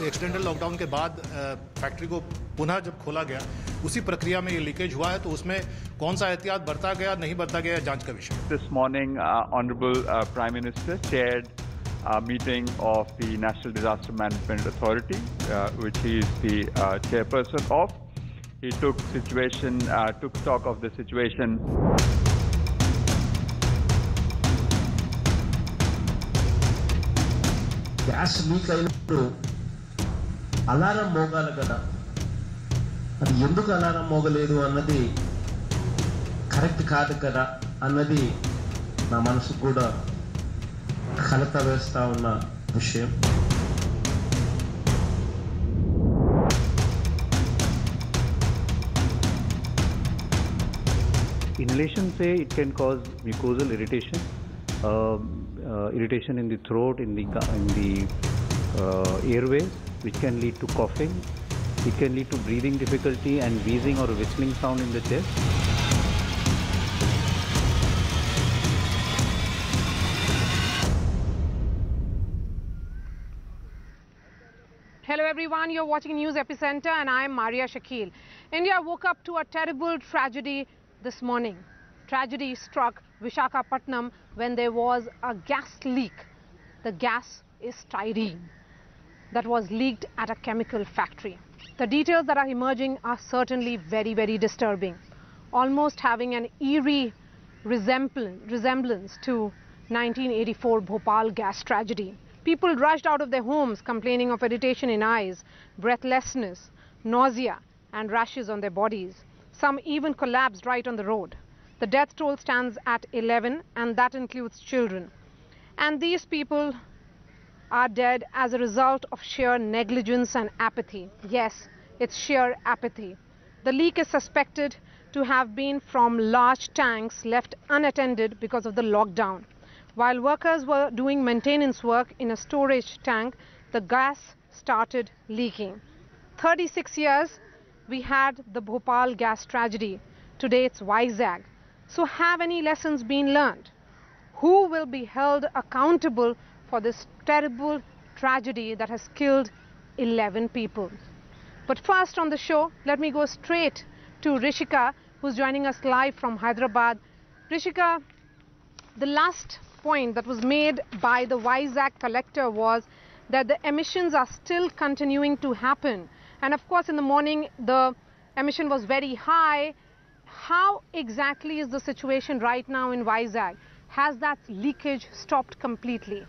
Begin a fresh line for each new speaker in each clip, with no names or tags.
Extended lockdown के बाद factory को पुनः जब खोला गया, उसी प्रक्रिया में ये लीकेज हुआ है, तो उसमें कौन सा एहतियात बरता गया, नहीं बरता गया, जांच का विषय।
This morning, Honorable Prime Minister chaired a meeting of the National Disaster Management Authority, which he is the chairperson of. He took stock of the situation.
Gas leak అయినప్పుడు అలారం మోగాలి కదా, అది ఎందుకు అలారం మోగలేదు అన్నది కరెక్ట్ కాదు కదా అన్నది నా మనసు కూడా కలత వేస్తా ఉన్న విషయం.
Inhalation say it can cause mucosal irritation, irritation in the throat, in the airways, which can lead to coughing. It can lead to breathing difficulty and wheezing or whistling sound in the chest.
Hello everyone, you're watching News Epicenter and I am Maria Shakil. India woke up to a terrible tragedy this morning. Tragedy struck Visakhapatnam when there was a gas leak. The gas is styrene that was leaked at a chemical factory. The details that are emerging are certainly very, very disturbing, almost having an eerie resemblance to 1984 Bhopal gas tragedy. People rushed out of their homes complaining of irritation in eyes, breathlessness, nausea and rashes on their bodies. Some even collapsed right on the road. The death toll stands at 11 and that includes children. And these people are dead as a result of sheer negligence and apathy. Yes, it's sheer apathy. The leak is suspected to have been from large tanks left unattended because of the lockdown. While workers were doing maintenance work in a storage tank, the gas started leaking. 36 years we had the Bhopal gas tragedy. Today it's Vizag. So have any lessons been learned? Who will be held accountable for this terrible tragedy that has killed 11 people? But first on the show, let me go straight to Rishika, who's joining us live from Hyderabad. Rishika, the last point that was made by the Vizag collector was that the emissions are still continuing to happen. And of course, in the morning, the emission was very high. How exactly is the situation right now in Vizag? Has that leakage stopped completely?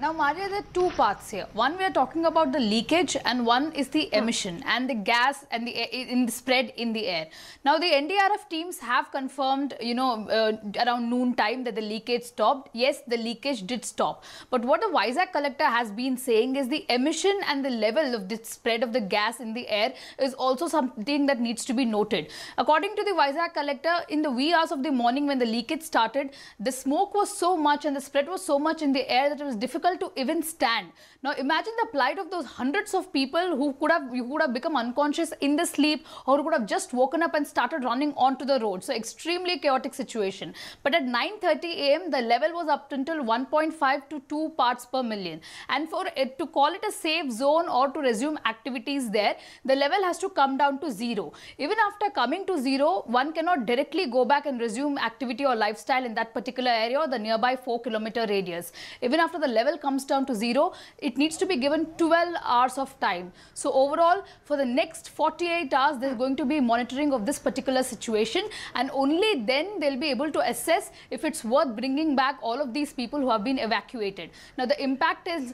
Now, Maria, there are two parts here. One, we are talking about the leakage, and one is the emission and the gas and the spread in the air. Now, the NDRF teams have confirmed, around noon time that the leakage stopped. Yes, the leakage did stop. But what the Vizag collector has been saying is the emission and the level of the spread of the gas in the air is also something that needs to be noted. According to the Vizag collector, in the wee hours of the morning when the leakage started, the smoke was so much and the spread was so much in the air that it was difficult to even stand. Now imagine the plight of those hundreds of people who could have become unconscious in the sleep, or who could have just woken up and started running onto the road. So extremely chaotic situation. But at 9:30 AM the level was up until 1.5 to 2 parts per million, and for it to call it a safe zone or to resume activities there, the level has to come down to zero. Even after coming to zero, one cannot directly go back and resume activity or lifestyle in that particular area or the nearby 4-kilometer radius. Even after the level comes down to zero, it needs to be given 12 hours of time. So overall, for the next 48 hours, there is going to be monitoring of this particular situation, and only then they'll be able to assess if it's worth bringing back all of these people who have been evacuated. Now the impact is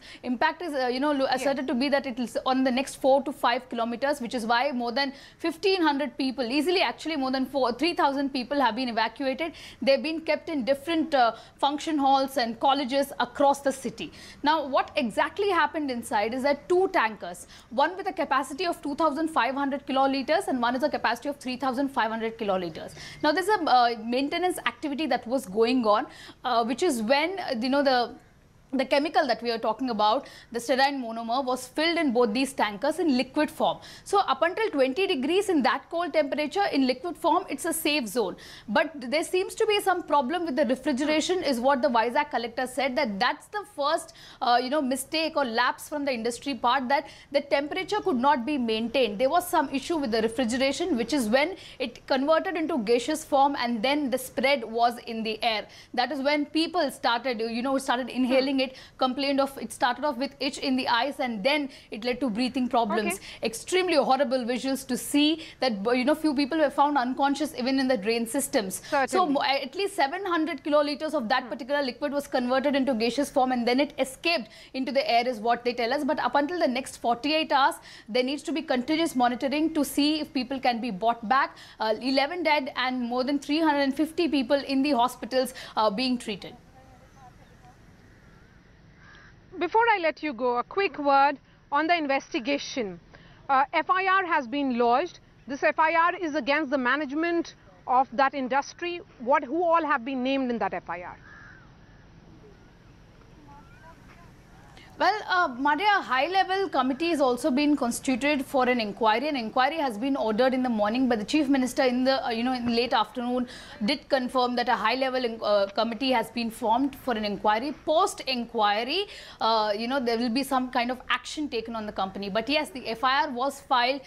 asserted to be that it is on the next 4 to 5 kilometers, which is why more than 1,500 people, easily actually more than 3,000 people have been evacuated. They've been kept in different function halls and colleges across the city. Now, what exactly happened inside is that 2 tankers, one with a capacity of 2,500 kiloliters and one is a capacity of 3,500 kiloliters. Now, there's a maintenance activity that was going on, which is when, the chemical that we are talking about, the styrene monomer, was filled in both these tankers in liquid form. So up until 20 degrees in that cold temperature in liquid form, it's a safe zone. But there seems to be some problem with the refrigeration, is what the Vizag collector said, that's the first mistake or lapse from the industry part, that the temperature could not be maintained. There was some issue with the refrigeration, which is when it converted into gaseous form, and then the spread was in the air. That is when people started inhaling it, complained of, it started off with itch in the eyes, and then it led to breathing problems. Extremely horrible visuals to see that, few people were found unconscious even in the drain systems.
Certainly.
So at least 700 kiloliters of that particular liquid was converted into gaseous form, and then it escaped into the air, is what they tell us. But up until the next 48 hours, there needs to be continuous monitoring to see if people can be brought back. 11 dead and more than 350 people in the hospitals being treated.
Before I let you go, a quick word on the investigation. FIR has been lodged. This FIR is against the management of that industry. Who all have been named in that FIR?
Well, Maria, a high-level committee has also been constituted for an inquiry. An inquiry has been ordered in the morning, but the Chief Minister in the in the late afternoon did confirm that a high-level committee has been formed for an inquiry. Post-inquiry, there will be some kind of action taken on the company. But yes, the FIR was filed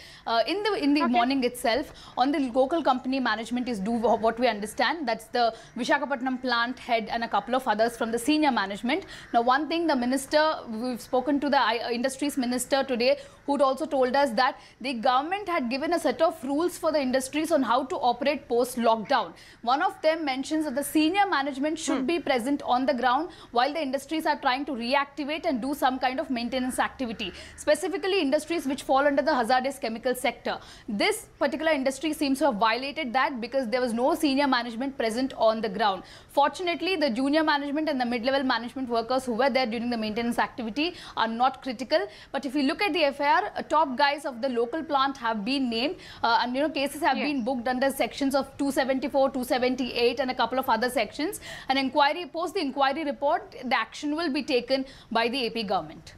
in the morning itself. On the local company management is what we understand. That's the Visakhapatnam plant head and a couple of others from the senior management. Now, one thing, the minister, we've spoken to the industries minister today, who'd also told us that the government had given a set of rules for the industries on how to operate post-lockdown. One of them mentions that the senior management should be present on the ground while the industries are trying to reactivate and do some kind of maintenance activity, specifically industries which fall under the hazardous chemical sector. This particular industry seems to have violated that because there was no senior management present on the ground. Fortunately, the junior management and the mid-level management workers who were there during the maintenance activity are not critical. But if you look at the FIR, top guys of the local plant have been named, and cases have been booked under sections of 274, 278 and a couple of other sections. An inquiry, post the inquiry report, the action will be taken by the AP government.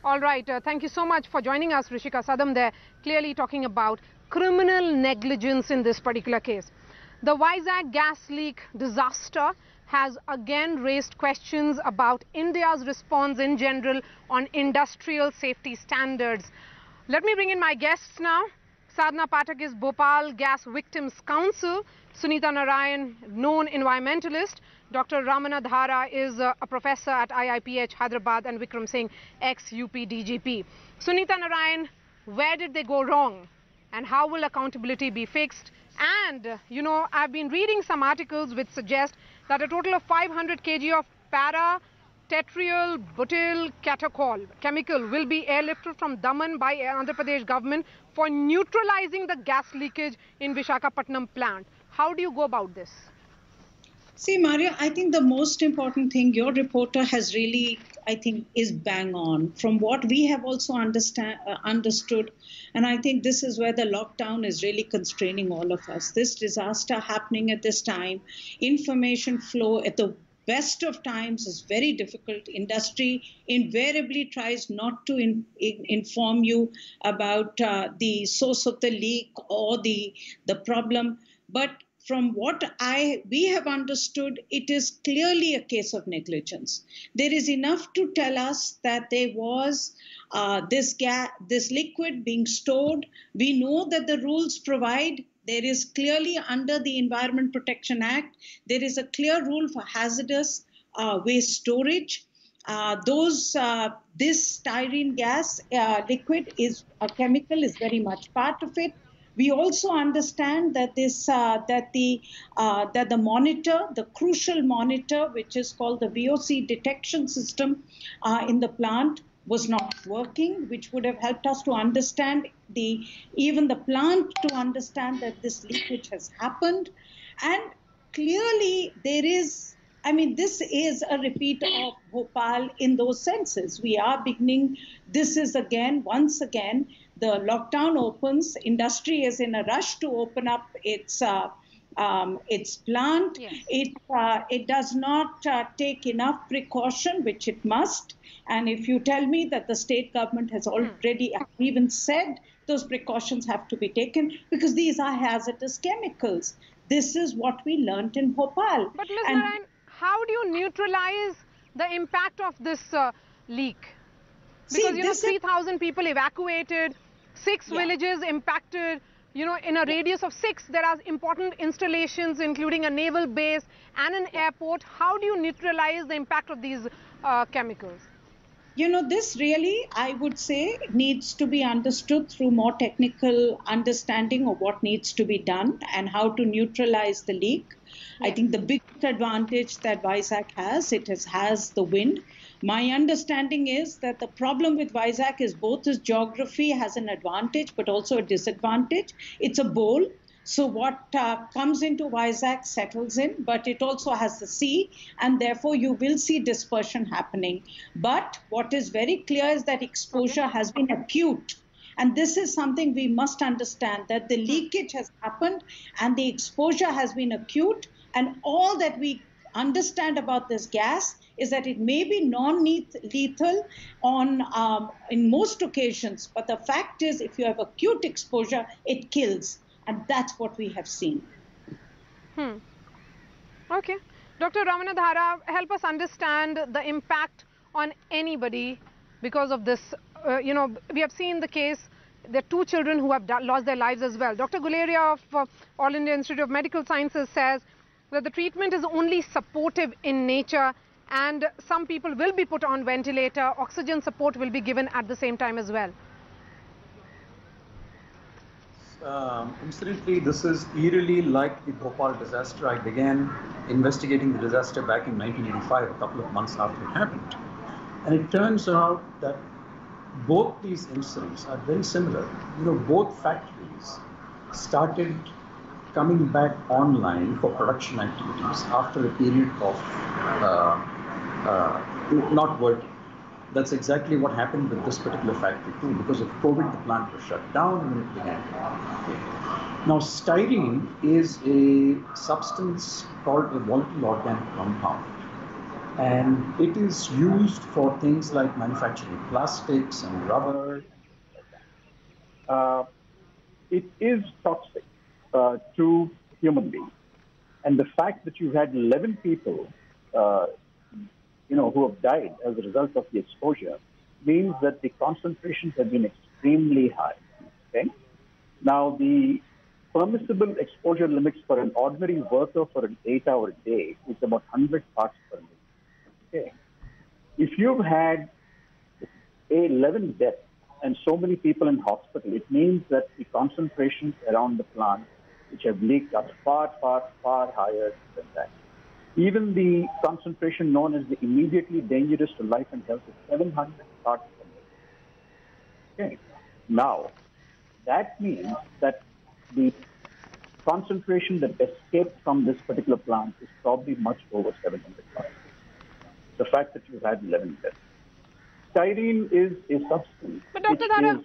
All right, thank you so much for joining us, Rishika Sadam there, clearly talking about criminal negligence in this particular case. The Vizag gas leak disaster has again raised questions about India's response in general on industrial safety standards. Let me bring in my guests now. Sadhana Pathak is Bhopal Gas Victims Council. Sunita Narayan, known environmentalist. Dr. Ramana Dhara is a professor at IIPH Hyderabad, and Vikram Singh, ex-UP DGP. Sunita Narayan, where did they go wrong? And how will accountability be fixed? And, I've been reading some articles which suggest that a total of 500 kg of para-tetrial butyl catechol chemical will be airlifted from Daman by Andhra Pradesh government for neutralizing the gas leakage in Visakhapatnam plant. How do you go about this?
See, Maria, I think the most important thing your reporter has really, is bang on. From what we have also understood, and I think this is where the lockdown is really constraining all of us. This disaster happening at this time, information flow at the best of times is very difficult. Industry invariably tries not to inform you about the source of the leak or the problem, but from what we have understood, it is clearly a case of negligence. There is enough to tell us that there was this liquid being stored. We know that the rules provide. There is clearly under the Environment Protection Act, there is a clear rule for hazardous waste storage. This styrene gas liquid is a chemical, is very much part of it. We also understand that the monitor, the crucial monitor, which is called the VOC detection system in the plant, was not working, which would have helped us to understand even the plant to understand that this leakage has happened. And clearly there is, this is a repeat of Bhopal in those senses. We are beginning, this is once again, the lockdown opens, industry is in a rush to open up its its plant.
Yes.
It does not take enough precaution, which it must. And if you tell me that the state government has already even said those precautions have to be taken because these are hazardous chemicals. This is what we learnt in Bhopal.
But Ms. Narayan, how do you neutralize the impact of this leak? Because, you know, 3,000 people evacuated, 6 villages impacted, you know, in a radius of 6, there are important installations, including a naval base and an airport. How do you neutralize the impact of these chemicals?
You know, this really, I would say, needs to be understood through more technical understanding of what needs to be done and how to neutralize the leak. I think the biggest advantage that Vizag has, it has the wind. My understanding is that the problem with Vizag is both its geography has an advantage, but also a disadvantage. It's a bowl. So what comes into Vizag settles in, but it also has the sea, and therefore you will see dispersion happening. But what is very clear is that exposure has been acute. And this is something we must understand, that the leakage has happened and the exposure has been acute. And all that we understand about this gas is that it may be non-lethal in most occasions. But the fact is, if you have acute exposure, it kills. And that's what we have seen.
Okay. Dr. Ramanadhara, help us understand the impact on anybody because of this. You know, we have seen the case, there are 2 children who have lost their lives as well. Dr. Guleria of All India Institute of Medical Sciences says that the treatment is only supportive in nature and some people will be put on ventilator. Oxygen support will be given at the same time as well.
Incidentally, this is eerily like the Bhopal disaster. I began investigating the disaster back in 1985, a couple of months after it happened. And it turns out that both these incidents are very similar. You know, both factories started coming back online for production activities after a period of not working. That's exactly what happened with this particular factory too. Because of COVID, the plant was shut down when it began. Now, styrene is a substance called a volatile organic compound. And it is used for things like manufacturing plastics and rubber.
It is toxic to human beings. And the fact that you had 11 people who have died as a result of the exposure means that the concentrations have been extremely high. Okay? Now, the permissible exposure limits for an ordinary worker for an 8-hour day is about 100 parts per million. Okay? If you've had 11 deaths and so many people in hospital, it means that the concentrations around the plant which have leaked are far, far, far higher than that. Even the concentration known as the immediately dangerous to life and health is 700 parts per million. Okay. Now, that means that the concentration that escaped from this particular plant is probably much over 700 parts. The fact that you had 11 deaths. Styrene is a substance.
But Dr. Dhara,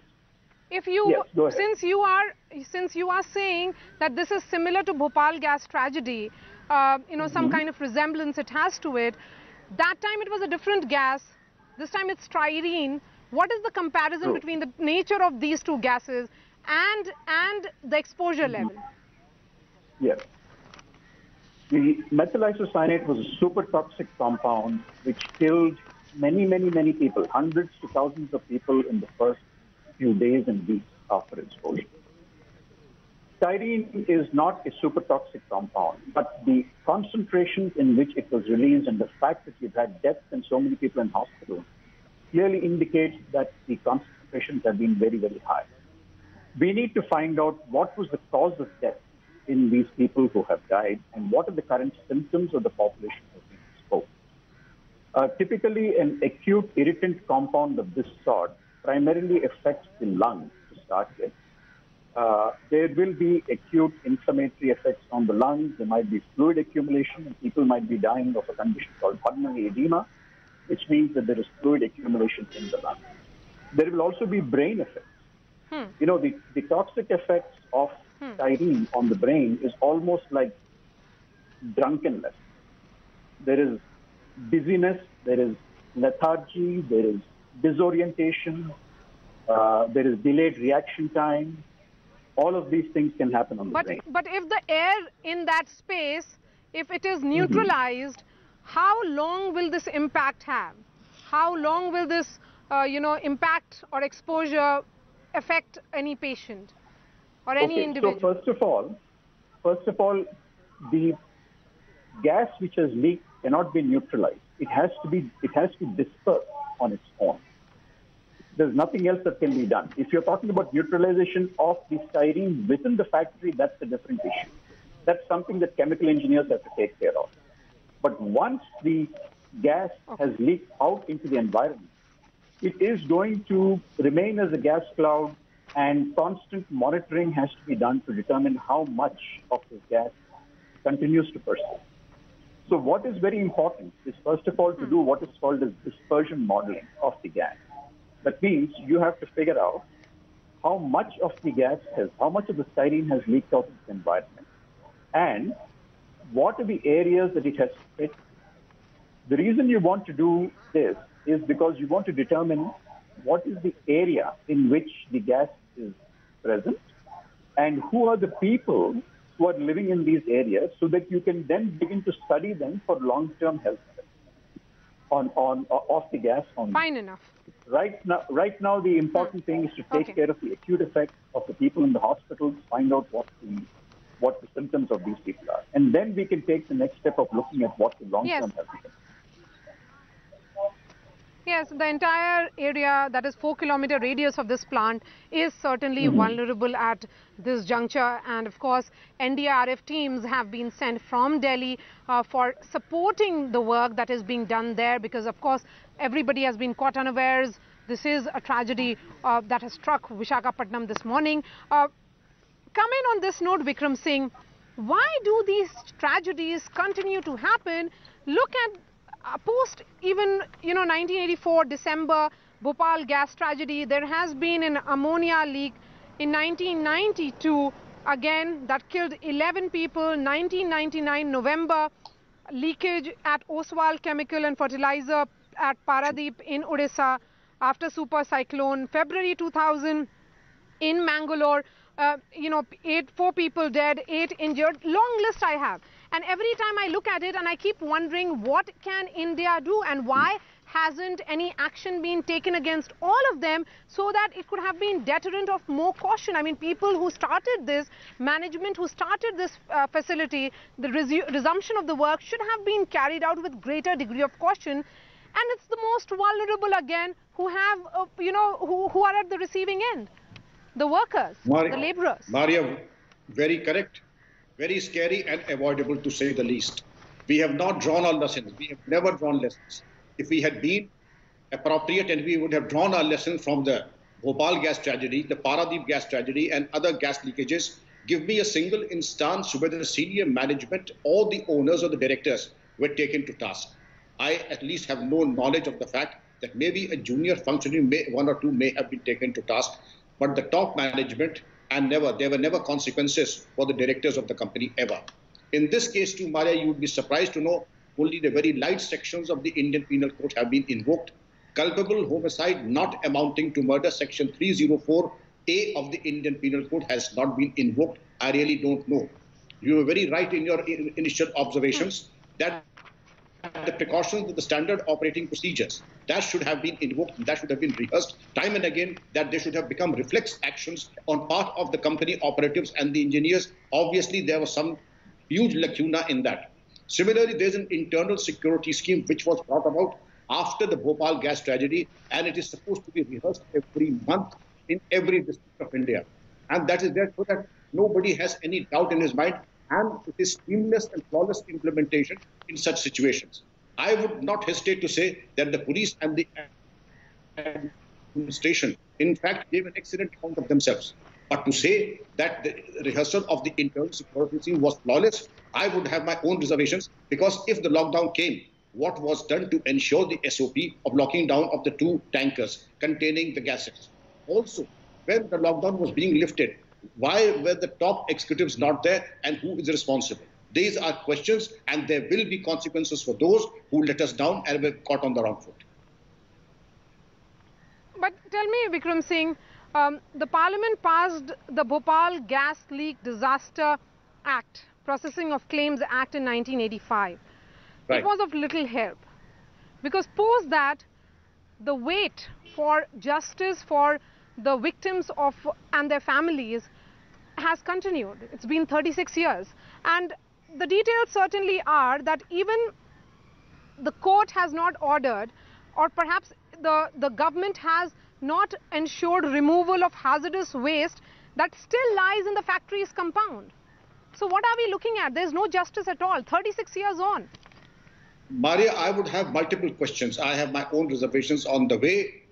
if you,
yes,
since you are saying that this is similar to Bhopal gas tragedy, some kind of resemblance it has to it. That time it was a different gas. This time it's styrene. What is the comparison between the nature of these 2 gases and the exposure level?
Yes. The methyl isocyanate was a super toxic compound which killed many, many, many people, hundreds to thousands of people in the first few days and weeks after exposure. Styrene is not a super toxic compound, but the concentrations in which it was released and the fact that you've had deaths and so many people in hospital clearly indicates that the concentrations have been very, very high. We need to find out what was the cause of death in these people who have died and what are the current symptoms of the population who have been exposed. Typically, an acute irritant compound of this sort primarily affects the lungs to start with. There will be acute inflammatory effects on the lungs. There might be fluid accumulation, and people might be dying of a condition called pulmonary edema, which means that there is fluid accumulation in the lungs. There will also be brain effects. You know, the toxic effects of styrene on the brain is almost like drunkenness. There is dizziness, there is lethargy, there is disorientation, there is delayed reaction time. All of these things can happen on the brain.
But if the air in that space, if it is neutralized, how long will this impact have? How long will this, impact or exposure affect any patient or any individual?
So first of all, the gas which has leaked cannot be neutralized. It has to disperse on its own. There's nothing else that can be done. If you're talking about neutralization of the styrene within the factory, that's a different issue. That's something that chemical engineers have to take care of. But once the gas has leaked out into the environment, it is going to remain as a gas cloud, and constant monitoring has to be done to determine how much of this gas continues to persist. So what is very important is, first of all, to do what is called as dispersion modeling of the gas. That means you have to figure out how much of the styrene has leaked out into the environment, and what are the areas that it has hit. The reason you want to do this is because you want to determine what is the area in which the gas is present and who are the people who are living in these areas, so that you can then begin to study them for long-term health of the gas.
Fine enough.
Right now, the important thing is to take care of the acute effects of the people in the hospitals, find out what the symptoms of these people are, and then we can take the next step of looking at what the long-term health is.
Yes, the entire area, that is 4-kilometer radius of this plant, is certainly vulnerable at this juncture. And of course, NDRF teams have been sent from Delhi for supporting the work that is being done there, because of course, everybody has been caught unawares. This is a tragedy that has struck Visakhapatnam this morning. Coming on this note, Vikram Singh, why do these tragedies continue to happen? Look at post even 1984 December Bhopal gas tragedy. There has been an ammonia leak in 1992 again that killed 11 people. 1999 November leakage at Oswal Chemical and Fertilizer at Paradeep in Odisha after super cyclone. February 2000 in Mangalore, 4 people dead, 8 injured. Long list I have. And every time I look at it and I keep wondering, what can India do and why hasn't any action been taken against all of them so that it could have been deterrent of more caution? I mean, people who started this, management who started this facility, the resumption of the work should have been carried out with greater degree of caution. And it's the most vulnerable again who have, who are at the receiving end. The workers, the laborers.
Maria, very correct, very scary and avoidable to say the least. We have not drawn our lessons. We have never drawn lessons. If we had been appropriate and we would have drawn our lesson from the Bhopal gas tragedy, the Paradeep gas tragedy and other gas leakages, give me a single instance where the senior management or the owners or the directors were taken to task. I at least have no knowledge of the fact that maybe a junior functionary, one or two may have been taken to task, but the top management, and there were never consequences for the directors of the company ever. In this case too, Maria, you would be surprised to know only the very light sections of the Indian Penal Code have been invoked. Culpable homicide not amounting to murder, section 304A of the Indian Penal Code has not been invoked. I really don't know. You were very right in your initial observations that the precautions, the standard operating procedures, that should have been invoked, that should have been rehearsed time and again, that they should have become reflex actions on part of the company operatives and the engineers. Obviously, there was some huge lacuna in that. Similarly, there's an internal security scheme which was brought about after the Bhopal gas tragedy, and it is supposed to be rehearsed every month in every district of India. And that is there so that nobody has any doubt in his mind, and it is seamless and flawless implementation in such situations. I would not hesitate to say that the police and the administration, in fact, gave an excellent account of themselves. But to say that the rehearsal of the internal security scheme was flawless, I would have my own reservations, because if the lockdown came, what was done to ensure the SOP of locking down of the 2 tankers containing the gases? Also, when the lockdown was being lifted, Why were the top executives not there, and who is responsible? These are questions, and there will be consequences for those who let us down and were caught on the wrong foot.
But tell me, Vikram Singh, the Parliament passed the Bhopal Gas Leak Disaster Act, Processing of Claims Act in 1985.
Right.
It was of little help, because post that, the wait for justice for the victims of and their families has continued. It's been 36 years, and the details certainly are that even the court has not ordered, or perhaps the government has not ensured removal of hazardous waste that still lies in the factory's compound. So what are we looking at? There's no justice at all, 36 years on.
Maria, I would have multiple questions. I have my own reservations on the way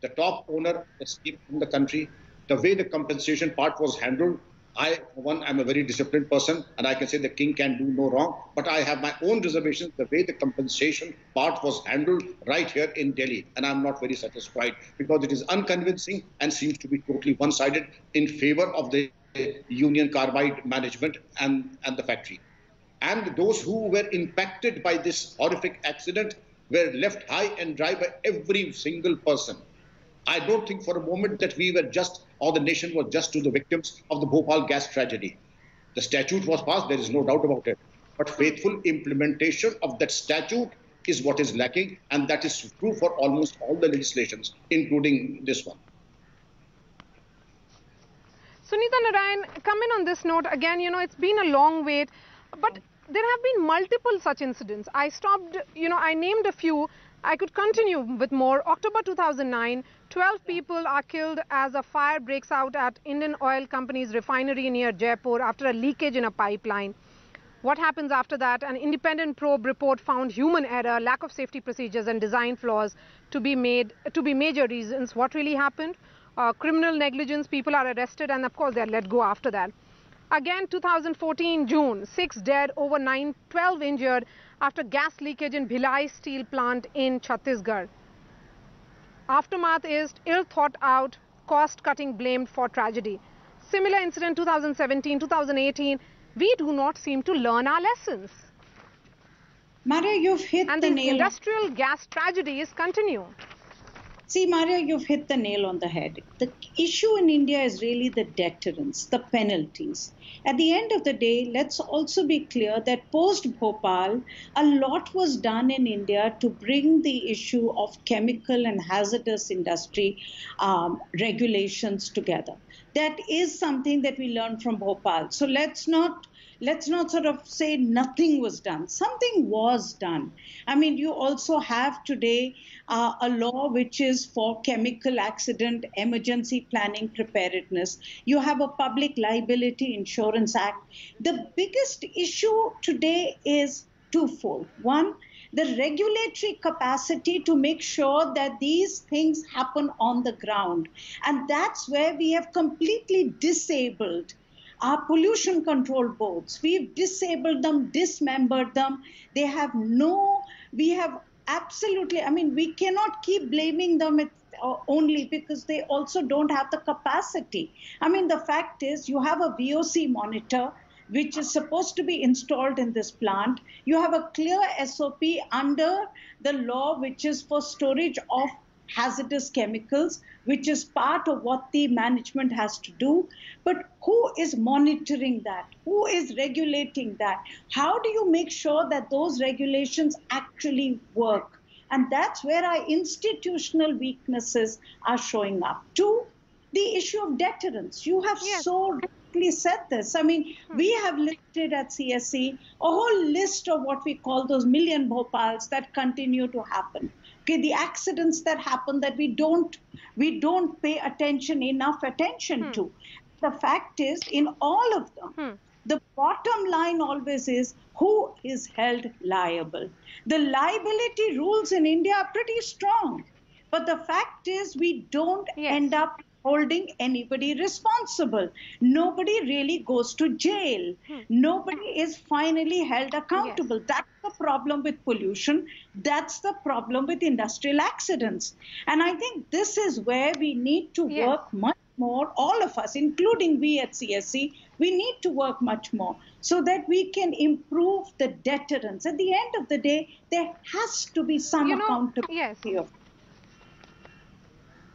the top owner escaped from the country, the way the compensation part was handled. I'm a very disciplined person, and I can say the king can do no wrong, but I have my own reservations, the way the compensation part was handled right here in Delhi, and I'm not very satisfied because it is unconvincing and seems to be totally one-sided in favor of the Union Carbide management and the factory. And those who were impacted by this horrific accident were left high and dry by every single person. I don't think for a moment that we were just, or the nation was just to the victims of the Bhopal gas tragedy. The statute was passed, there is no doubt about it. But faithful implementation of that statute is what is lacking, and that is true for almost all the legislations, including this one.
Sunita Narayan, come in on this note. Again, you know, it's been a long wait, but there have been multiple such incidents. I stopped, you know, I named a few. I could continue with more. October 2009, 12 people are killed as a fire breaks out at Indian Oil Company's refinery near Jaipur after a leakage in a pipeline. What happens after that? An independent probe report found human error, lack of safety procedures and design flaws to be major reasons. What really happened? Criminal negligence, people are arrested, and of course they are let go after that. Again, 2014 June, 6 dead, over 12 injured after gas leakage in Bhilai steel plant in Chhattisgarh. Aftermath is ill thought out, cost cutting blamed for tragedy. Similar incident 2017, 2018, we do not seem to learn our lessons.
Maria, you've hit
and
the
these
nail.
Industrial gas tragedies continue.
See, Maria, you've hit the nail on the head. The issue in India is really the deterrence, the penalties. At the end of the day, let's also be clear that post-Bhopal, a lot was done in India to bring the issue of chemical and hazardous industry regulations together. That is something that we learned from Bhopal. So let's not sort of say nothing was done. Something was done. I mean, you also have today a law which is for chemical accident emergency planning preparedness. You have a Public Liability Insurance Act. The biggest issue today is twofold. One, the regulatory capacity to make sure that these things happen on the ground. And that's where we have completely disabled our pollution control boards. We've disabled them, dismembered them. They have we have absolutely, I mean, we cannot keep blaming them only because they also don't have the capacity. I mean, the fact is you have a VOC monitor which is supposed to be installed in this plant. You have a clear SOP under the law which is for storage of hazardous chemicals, which is part of what the management has to do. But who is monitoring that? Who is regulating that? How do you make sure that those regulations actually work? And that's where our institutional weaknesses are showing up. Two, the issue of deterrence. You have so rightly said this. I mean, we have listed at CSE a whole list of what we call those million Bhopals that continue to happen. Okay, the accidents that happen that we don't pay enough attention to. The fact is, in all of them, the bottom line always is who is held liable. The liability rules in India are pretty strong, but the fact is we don't end up holding anybody responsible. Nobody really goes to jail. Nobody is finally held accountable. That's the problem with pollution. That's the problem with industrial accidents. And I think this is where we need to work much more, all of us, including we at CSC, we need to work much more so that we can improve the deterrence. At the end of the day, there has to be some accountability of.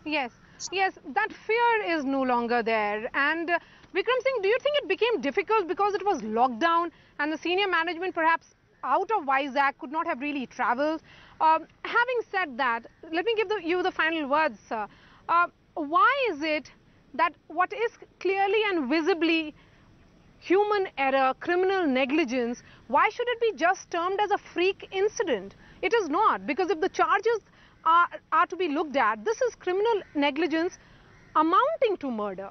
Yes, that fear is no longer there. And Vikram Singh, do you think it became difficult because it was lockdown and the senior management perhaps out of Vizag could not have really travelled? Having said that, let me give you the final words, sir. Why is it that what is clearly and visibly human error, criminal negligence, why should it be just termed as a freak incident? It is not, because if the charges are to be looked at, this is criminal negligence amounting to murder.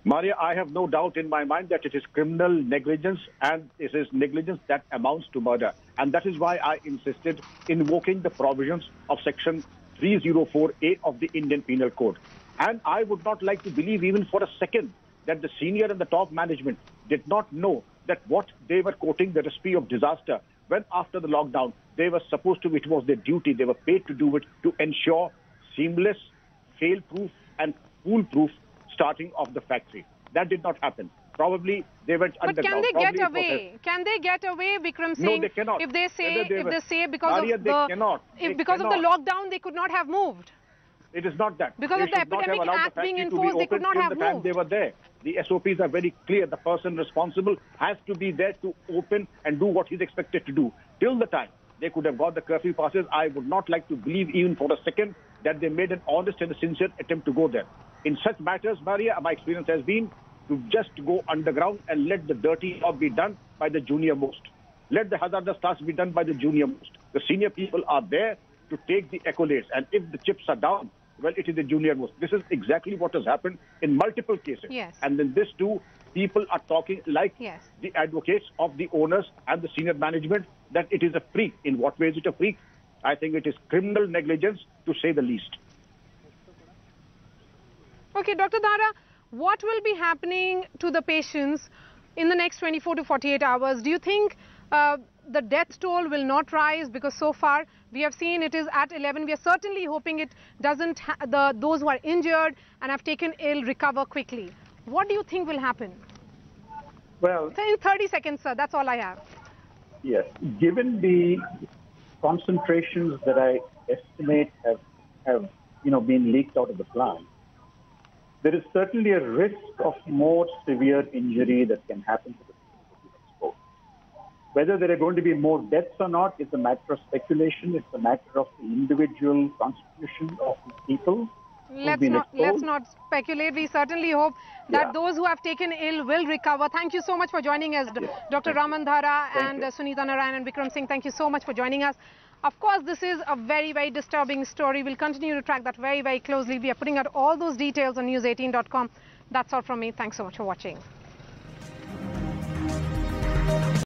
Maria, I have no doubt in my mind that it is criminal negligence, and it is negligence that amounts to murder. And that is why I insisted in invoking the provisions of Section 304A of the Indian Penal Code. And I would not like to believe even for a second that the senior and the top management did not know that what they were quoting, the recipe of disaster, when after the lockdown, they were supposed to, it was their duty, they were paid to do it, to ensure seamless, fail-proof and foolproof starting of the factory. That did not happen. Probably they went underground.
But can they get away? Can they get away, Vikram Singh?
No, they cannot.
If they say because
Maria,
of
the
the lockdown they could not have moved.
It is not that.
Because of the Epidemic Act being enforced, they could not have moved.
The time they were there. The SOPs are very clear. The person responsible has to be there to open and do what he's expected to do. Till the time they could have got the curfew passes, I would not like to believe even for a second that they made an honest and a sincere attempt to go there. In such matters, Maria, my experience has been to just go underground and let the dirty job be done by the junior most. Let the hazardous tasks be done by the junior most. The senior people are there to take the accolades. And if the chips are down, well, it is the junior most. This is exactly what has happened in multiple cases.
Yes.
And then this too, people are talking like the advocates of the owners and the senior management that it is a freak. In what way is it a freak? I think it is criminal negligence, to say the least.
Okay, Dr. Dara, what will be happening to the patients in the next 24 to 48 hours? Do you think the death toll will not rise? Because so far we have seen it is at 11. We are certainly hoping it doesn't, those who are injured and have taken ill recover quickly. What do you think will happen?
Well,
in 30 seconds, sir, that's all I have.
Yes, given the concentrations that I estimate have been leaked out of the plant, there is certainly a risk of more severe injury that can happen to the people. Whether there are going to be more deaths or not is a matter of speculation. It's a matter of the individual constitution of the people.
Let's not speculate. We certainly hope that those who have taken ill will recover. Thank you so much for joining us, Dr. Raman Dhara and Sunita Narayan and Vikram Singh. Thank you so much for joining us. Of course, this is a very, very disturbing story. We'll continue to track that very, very closely. We are putting out all those details on news18.com. That's all from me. Thanks so much for watching.